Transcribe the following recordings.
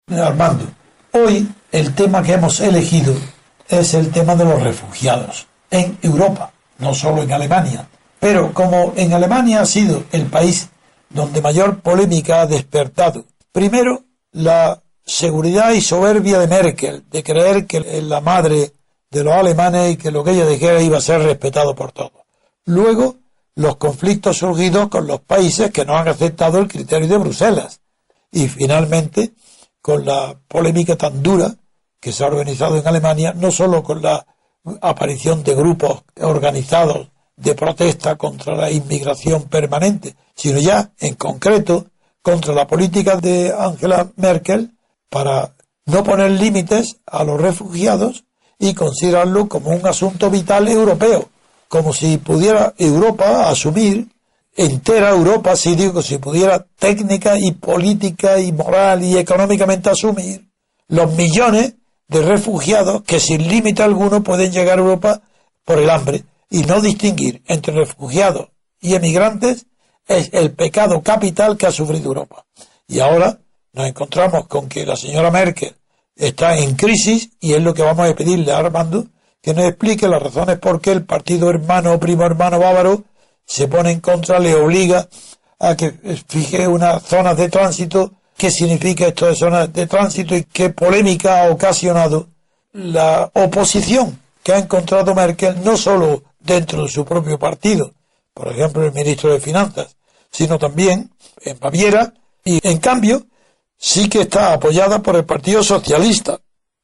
Armando, hoy el tema que hemos elegido es el tema de los refugiados en Europa, no solo en Alemania. Pero como en Alemania ha sido el país donde mayor polémica ha despertado, primero la seguridad y soberbia de Merkel, de creer que es la madre de los alemanes y que lo que ella dijera iba a ser respetado por todos. Luego, los conflictos surgidos con los países que no han aceptado el criterio de Bruselas. Y finalmente, con la polémica tan dura que se ha organizado en Alemania, no solo con la aparición de grupos organizados de protesta contra la inmigración permanente, sino ya, en concreto, contra la política de Angela Merkel para no poner límites a los refugiados y considerarlo como un asunto vital europeo, como si pudiera Europa asumir, entera Europa, si digo, si pudiera técnica y política y moral y económicamente asumir los millones de refugiados que sin límite alguno pueden llegar a Europa por el hambre, y no distinguir entre refugiados y emigrantes es el pecado capital que ha sufrido Europa. Y ahora nos encontramos con que la señora Merkel está en crisis y es lo que vamos a pedirle a Armando que nos explique las razones por qué el partido hermano o primo hermano bávaro se pone en contra, le obliga a que fije unas zonas de tránsito. ¿Qué significa esto de zonas de tránsito y qué polémica ha ocasionado la oposición que ha encontrado Merkel, no solo dentro de su propio partido, por ejemplo el ministro de Finanzas, sino también en Baviera, y en cambio sí que está apoyada por el Partido Socialista?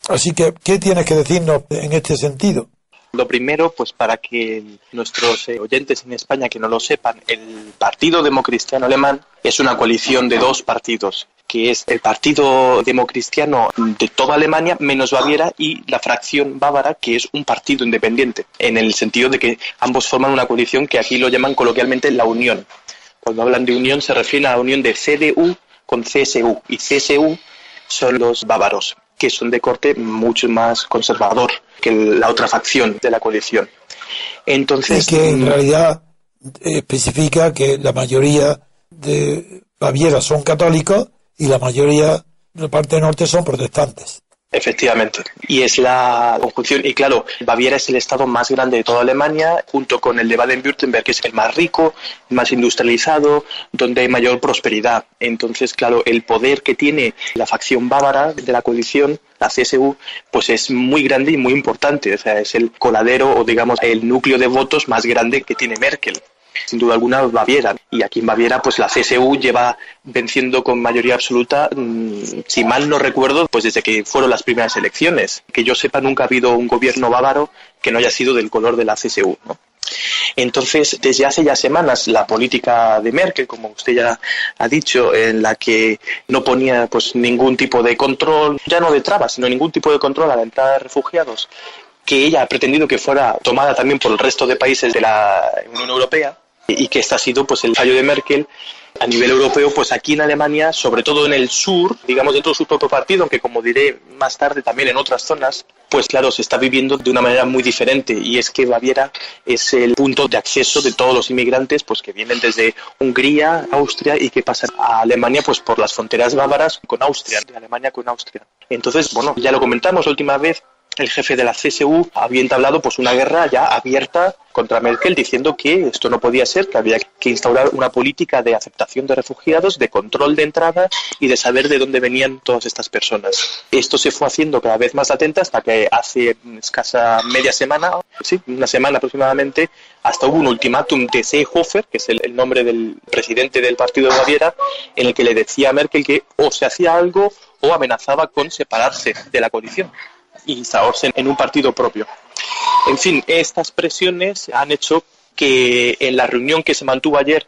Así que, ¿qué tienes que decirnos en este sentido? Lo primero, pues para que nuestros oyentes en España que no lo sepan, el Partido Democristiano Alemán es una coalición de dos partidos, que es el Partido Democristiano de toda Alemania, menos Baviera, y la fracción bávara, que es un partido independiente, en el sentido de que ambos forman una coalición que aquí lo llaman coloquialmente la Unión. Cuando hablan de unión se refieren a la unión de CDU con CSU, y CSU son los bávaros, que son de corte mucho más conservador que la otra facción de la coalición. Entonces, y que en realidad especifica que la mayoría de Baviera son católicos y la mayoría de la parte norte son protestantes. Efectivamente, y es la conjunción, y claro, Baviera es el estado más grande de toda Alemania, junto con el de Baden-Württemberg, que es el más rico, el más industrializado, donde hay mayor prosperidad. Entonces, claro, el poder que tiene la facción bávara de la coalición, la CSU, pues es muy grande y muy importante. O sea, es el coladero o, digamos, el núcleo de votos más grande que tiene Merkel. Sin duda alguna, Baviera. Y aquí en Baviera, pues la CSU lleva venciendo con mayoría absoluta, si mal no recuerdo, pues desde que fueron las primeras elecciones. Que yo sepa, nunca ha habido un gobierno bávaro que no haya sido del color de la CSU, ¿no? Entonces, desde hace ya semanas, la política de Merkel, como usted ya ha dicho, en la que no ponía pues ningún tipo de control, ya no de trabas, sino ningún tipo de control a la entrada de refugiados, que ella ha pretendido que fuera tomada también por el resto de países de la Unión Europea, y que este ha sido pues el fallo de Merkel a nivel europeo. Pues aquí en Alemania, sobre todo en el sur, digamos dentro de su propio partido, aunque como diré más tarde también en otras zonas, pues claro, se está viviendo de una manera muy diferente, y es que Baviera es el punto de acceso de todos los inmigrantes pues que vienen desde Hungría, Austria, y que pasan a Alemania pues por las fronteras bávaras con Austria, de Alemania con Austria. Entonces, bueno, ya lo comentamos la última vez, el jefe de la CSU había entablado pues una guerra ya abierta contra Merkel, diciendo que esto no podía ser, que había que instaurar una política de aceptación de refugiados, de control de entrada y de saber de dónde venían todas estas personas. Esto se fue haciendo cada vez más latente hasta que hace escasa media semana, sí, una semana aproximadamente, hasta hubo un ultimátum de Seehofer, que es el nombre del presidente del partido de Baviera, en el que le decía a Merkel que o se hacía algo o amenazaba con separarse de la coalición y instaurarse en un partido propio. En fin, estas presiones han hecho que en la reunión que se mantuvo ayer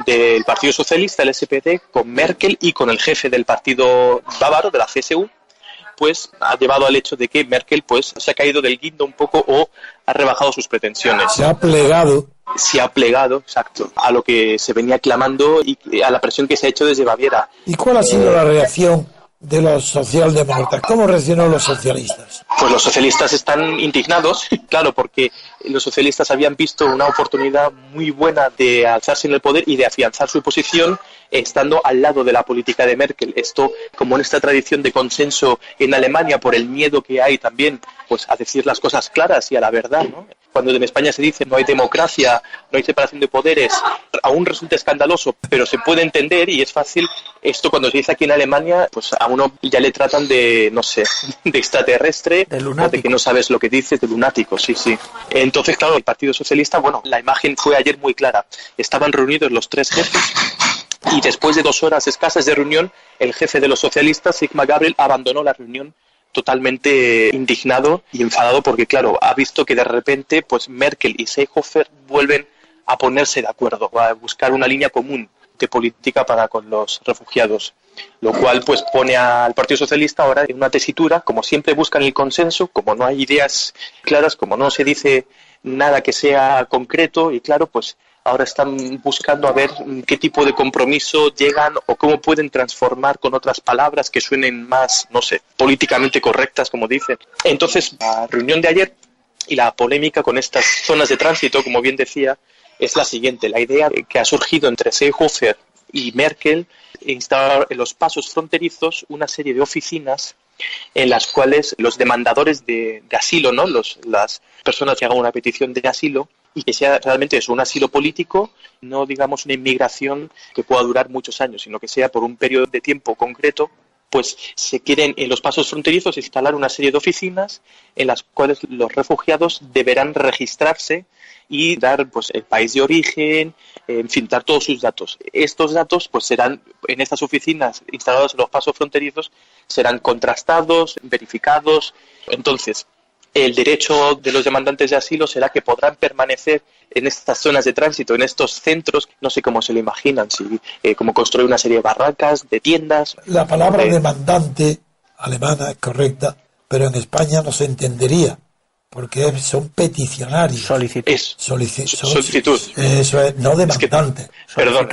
del Partido Socialista, el SPD, con Merkel y con el jefe del partido bávaro, de la CSU, pues ha llevado al hecho de que Merkel pues se ha caído del guindo un poco o ha rebajado sus pretensiones. Se ha plegado. Se ha plegado, exacto, a lo que se venía clamando y a la presión que se ha hecho desde Baviera. ¿Y cuál ha sido la reacción de los socialdemócratas? ¿Cómo reaccionaron los socialistas? Pues los socialistas están indignados, claro, porque los socialistas habían visto una oportunidad muy buena de alzarse en el poder y de afianzar su posición estando al lado de la política de Merkel. Esto, como en esta tradición de consenso en Alemania, por el miedo que hay también pues a decir las cosas claras y a la verdad, ¿no? Cuando en España se dice no hay democracia, no hay separación de poderes, aún resulta escandaloso, pero se puede entender y es fácil. Esto cuando se dice aquí en Alemania, pues a uno ya le tratan de, no sé, de extraterrestre, o de que no sabes lo que dices, de lunático, sí, sí. Entonces, claro, el Partido Socialista, bueno, la imagen fue ayer muy clara. Estaban reunidos los tres jefes y después de 2 horas escasas de reunión, el jefe de los socialistas, Sigmar Gabriel, abandonó la reunión totalmente indignado y enfadado porque, claro, ha visto que de repente pues Merkel y Seehofer vuelven a ponerse de acuerdo, a buscar una línea común de política para con los refugiados, lo cual pues pone al Partido Socialista ahora en una tesitura. Como siempre buscan el consenso, como no hay ideas claras, como no se dice nada que sea concreto y claro, pues ahora están buscando a ver qué tipo de compromiso llegan o cómo pueden transformar con otras palabras que suenen más, no sé, políticamente correctas, como dicen. Entonces, la reunión de ayer y la polémica con estas zonas de tránsito, como bien decía, es la siguiente. La idea que ha surgido entre Seehofer y Merkel instalar en los pasos fronterizos una serie de oficinas en las cuales los demandadores de asilo, ¿no? Las personas que hagan una petición de asilo, y que sea realmente eso, un asilo político, no digamos una inmigración que pueda durar muchos años, sino que sea por un periodo de tiempo concreto, pues se quieren en los pasos fronterizos instalar una serie de oficinas en las cuales los refugiados deberán registrarse y dar pues el país de origen, en fin, dar todos sus datos. Estos datos pues serán en estas oficinas instaladas en los pasos fronterizos, serán contrastados, verificados. Entonces, el derecho de los demandantes de asilo será que podrán permanecer en estas zonas de tránsito, en estos centros, no sé cómo se lo imaginan, si como construir una serie de barracas, de tiendas. La palabra demandante alemana es correcta, pero en España no se entendería, porque son peticionarios. Solicitud. Eso es, no demandante. Perdón,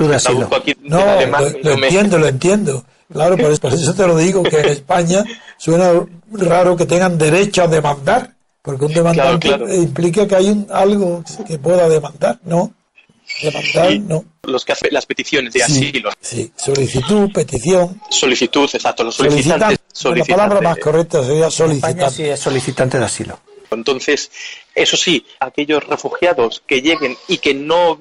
lo entiendo. Claro, por eso te lo digo, que en España suena raro que tengan derecho a demandar, porque un demandante implica que hay algo que pueda demandar, ¿no? Demandar, no. Los que hacen las peticiones de asilo. Sí, solicitud, petición. Solicitud, exacto, los solicitantes. La palabra más correcta sería solicitante. En España sí es solicitante de asilo. Entonces, eso sí, aquellos refugiados que lleguen y que no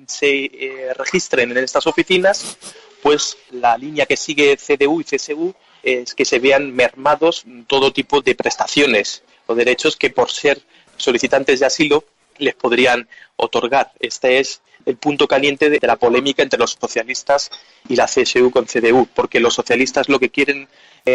se registren en estas oficinas, pues la línea que sigue CDU y CSU es que se vean mermados todo tipo de prestaciones o derechos que por ser solicitantes de asilo les podrían otorgar. Este es el punto caliente de la polémica entre los socialistas y la CSU con CDU, porque los socialistas lo que quieren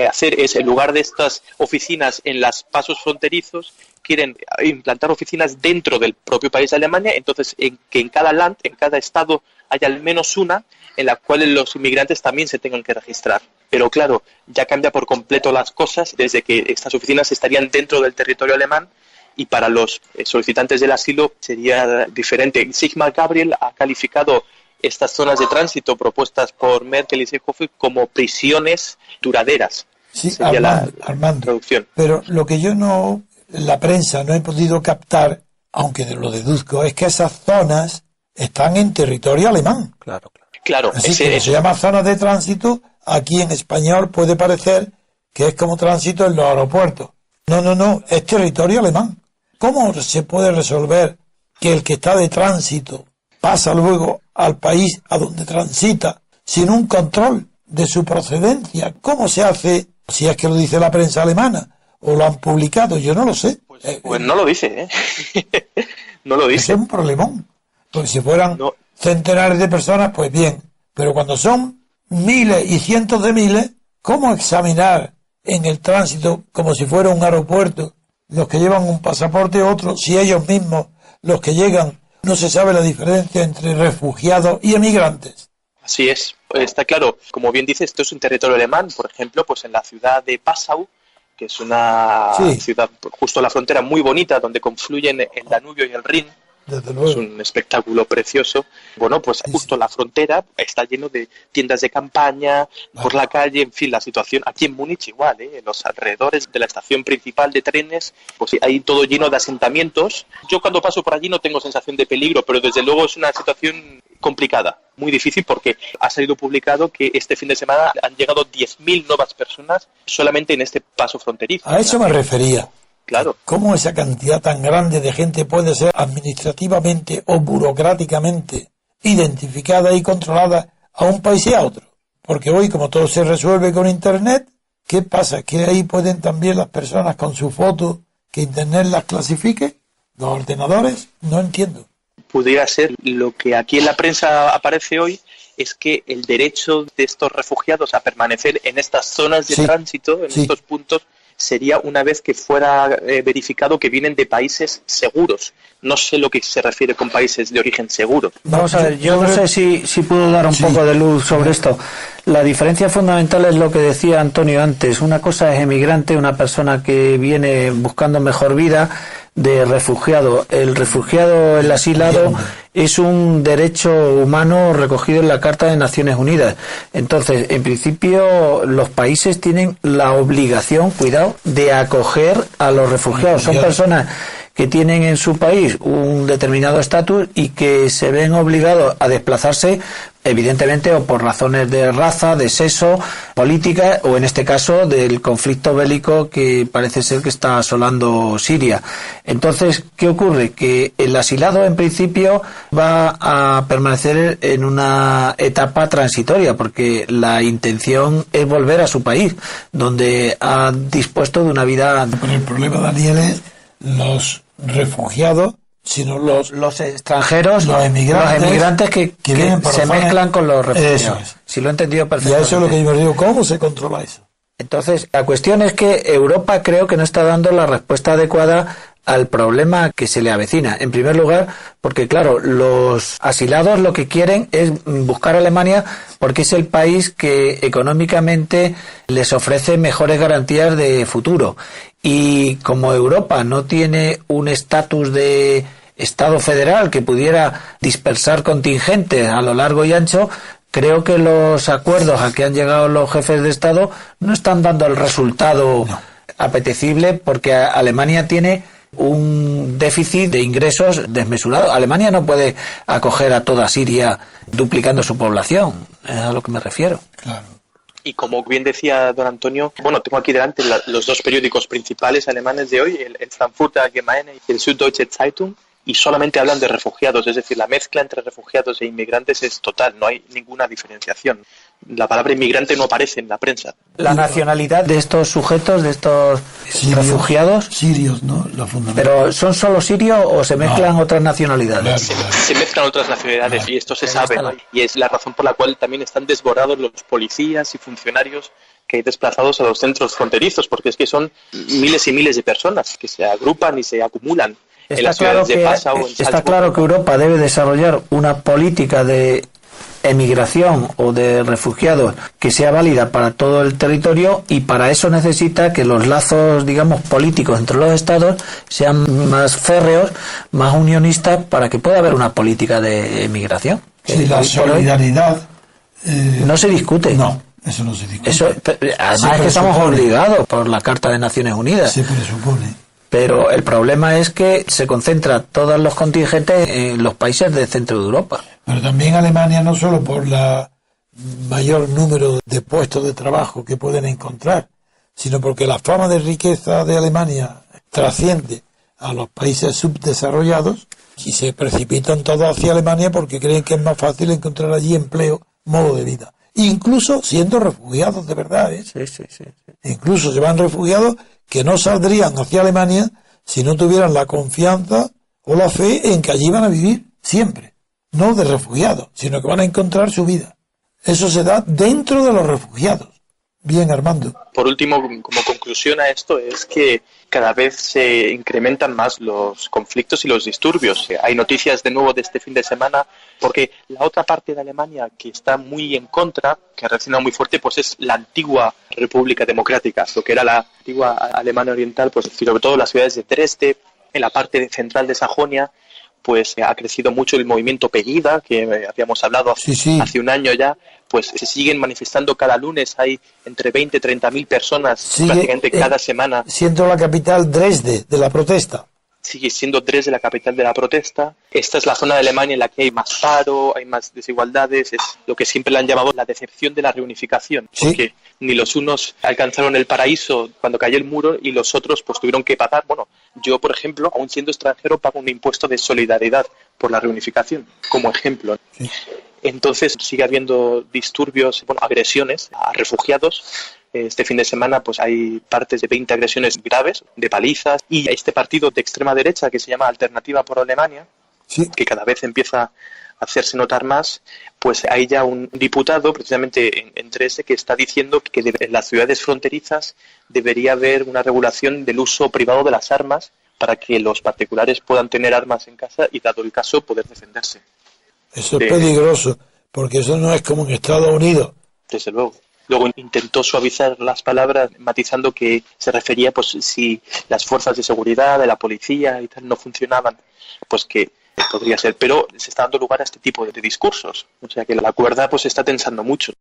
hacer es, en lugar de estas oficinas en los pasos fronterizos, quieren implantar oficinas dentro del propio país de Alemania, entonces que en cada land, en cada estado, haya al menos una en la cual los inmigrantes también se tengan que registrar. Pero claro, ya cambia por completo las cosas desde que estas oficinas estarían dentro del territorio alemán y para los solicitantes del asilo sería diferente. Sigmar Gabriel ha calificado estas zonas de tránsito propuestas por Merkel y Seehofer como prisiones duraderas. Sí, Armando, traducción. Pero lo que yo la prensa no he podido captar, aunque lo deduzco, es que esas zonas están en territorio alemán. Claro. Así que se llama zonas de tránsito, aquí en español puede parecer que es como tránsito en los aeropuertos. No, es territorio alemán. ¿Cómo se puede resolver que el que está de tránsito pasa luego al país a donde transita sin un control de su procedencia? ¿Cómo se hace, si es que lo dice la prensa alemana o lo han publicado? Yo no lo sé. Pues no lo dice, No lo dice. Es un problemón. Porque si fueran centenares de personas, pues bien. Pero cuando son miles y cientos de miles, ¿cómo examinar en el tránsito como si fuera un aeropuerto los que llevan un pasaporte u otro, si ellos mismos, los que llegan, no se sabe la diferencia entre refugiados y emigrantes? Así es, está claro. Como bien dice, esto es un territorio alemán. Por ejemplo, pues en la ciudad de Passau, que es una ciudad justo a la frontera muy bonita, donde confluyen el Danubio y el Rin, desde luego. Es un espectáculo precioso. Bueno, pues justo la frontera está lleno de tiendas de campaña, por la calle, en fin, la situación aquí en Múnich igual, en los alrededores de la estación principal de trenes, pues hay todo lleno de asentamientos. Yo cuando paso por allí no tengo sensación de peligro, pero desde luego es una situación complicada, muy difícil, porque ha salido publicado que este fin de semana han llegado 10.000 nuevas personas solamente en este paso fronterizo. A eso me refería. Claro. ¿Cómo esa cantidad tan grande de gente puede ser administrativamente o burocráticamente identificada y controlada a un país y a otro? Porque hoy, como todo se resuelve con Internet, ¿qué pasa? ¿Que ahí pueden también las personas con su foto, que Internet las clasifique? ¿Los ordenadores? No entiendo. Pudiera ser. Lo que aquí en la prensa aparece hoy es que el derecho de estos refugiados a permanecer en estas zonas de tránsito, en estos puntos, sería una vez que fuera verificado que vienen de países seguros. No sé lo que se refiere con países de origen seguro. Vamos a ver, yo no sé si puedo dar un poco de luz sobre esto. La diferencia fundamental es lo que decía Antonio antes. Una cosa es emigrante, una persona que viene buscando mejor vida, de refugiado. El refugiado, el asilado, es un derecho humano recogido en la Carta de Naciones Unidas. Entonces, en principio, los países tienen la obligación, cuidado, de acoger a los refugiados. Son personas que tienen en su país un determinado estatus y que se ven obligados a desplazarse, evidentemente, o por razones de raza, de sexo, política, o en este caso del conflicto bélico que parece ser que está asolando Siria. Entonces, ¿qué ocurre? Que el asilado, en principio, va a permanecer en una etapa transitoria, porque la intención es volver a su país, donde ha dispuesto de una vida... Pero el problema, Daniel, es los refugiados, sino los extranjeros, los emigrantes que se mezclan con los refugiados. Eso es. Si lo he entendido perfectamente. Y eso es lo que yo me digo, ¿cómo se controla eso? Entonces, la cuestión es que Europa creo que no está dando la respuesta adecuada al problema que se le avecina. En primer lugar, porque claro, los asilados lo que quieren es buscar a Alemania porque es el país que económicamente les ofrece mejores garantías de futuro. Y como Europa no tiene un estatus de Estado federal que pudiera dispersar contingentes a lo largo y ancho, creo que los acuerdos a que han llegado los jefes de Estado no están dando el resultado apetecible, porque Alemania tiene un déficit de ingresos desmesurado. Alemania no puede acoger a toda Siria duplicando su población, es a lo que me refiero. Claro. Y como bien decía don Antonio, bueno, tengo aquí delante los dos periódicos principales alemanes de hoy, el Frankfurter Allgemeine y el Süddeutsche Zeitung, y solamente hablan de refugiados, es decir, la mezcla entre refugiados e inmigrantes es total, no hay ninguna diferenciación. La palabra inmigrante no aparece en la prensa. La nacionalidad de estos sujetos, de estos refugiados... Sirios, ¿no? La fundamental. ¿Pero son solo sirios o se mezclan otras nacionalidades? Se mezclan otras nacionalidades y esto se sabe, ¿no? Y es la razón por la cual también están desbordados los policías y funcionarios que hay desplazados a los centros fronterizos, porque es que son miles y miles de personas que se agrupan y se acumulan. Está claro que Europa debe desarrollar una política de emigración o de refugiados que sea válida para todo el territorio, y para eso necesita que los lazos, digamos, políticos entre los estados sean más férreos, más unionistas, para que pueda haber una política de emigración. Sí, la solidaridad no se discute. No, eso no se discute. Además es que estamos obligados por la Carta de Naciones Unidas. Se presupone. Pero el problema es que se concentra todos los contingentes en los países del centro de Europa. Pero también Alemania, no solo por la mayor número de puestos de trabajo que pueden encontrar, sino porque la fama de riqueza de Alemania trasciende a los países subdesarrollados y se precipitan todos hacia Alemania porque creen que es más fácil encontrar allí empleo, modo de vida. Incluso siendo refugiados de verdad, ¿eh? Sí. Incluso se van refugiados que no saldrían hacia Alemania si no tuvieran la confianza o la fe en que allí van a vivir siempre. No de refugiados, sino que van a encontrar su vida. Eso se da dentro de los refugiados. Bien, Armando. Por último, como conclusión a esto, es que cada vez se incrementan más los conflictos y los disturbios. Hay noticias de nuevo de este fin de semana, porque la otra parte de Alemania que está muy en contra, que ha reaccionado muy fuerte, pues es la antigua República Democrática, lo que era la antigua Alemania Oriental, pues sobre todo las ciudades de Dresde, en la parte central de Sajonia, pues ha crecido mucho el movimiento Pegida, que habíamos hablado hace un año ya, pues se siguen manifestando cada lunes, hay entre 20 y 30.000 personas prácticamente cada semana. Siendo la capital Dresde de la protesta. Sigue siendo Dresde la capital de la protesta. Esta es la zona de Alemania en la que hay más paro, hay más desigualdades, es lo que siempre le han llamado la decepción de la reunificación, porque ni los unos alcanzaron el paraíso cuando cayó el muro y los otros pues tuvieron que pagar. Bueno, yo, por ejemplo, aún siendo extranjero, pago un impuesto de solidaridad por la reunificación, como ejemplo. Sí. Entonces sigue habiendo disturbios, agresiones a refugiados. Este fin de semana pues hay partes de 20 agresiones graves, de palizas, y este partido de extrema derecha que se llama Alternativa por Alemania, que cada vez empieza a hacerse notar más, pues hay ya un diputado precisamente en Dresde que está diciendo que en las ciudades fronterizas debería haber una regulación del uso privado de las armas para que los particulares puedan tener armas en casa y, dado el caso, poder defenderse. Eso es peligroso, porque eso no es como en Estados Unidos. Desde luego. Luego intentó suavizar las palabras, matizando que se refería, pues, si las fuerzas de seguridad, de la policía y tal no funcionaban, pues que podría ser. Pero se está dando lugar a este tipo de discursos. O sea que la cuerda pues se está tensando mucho.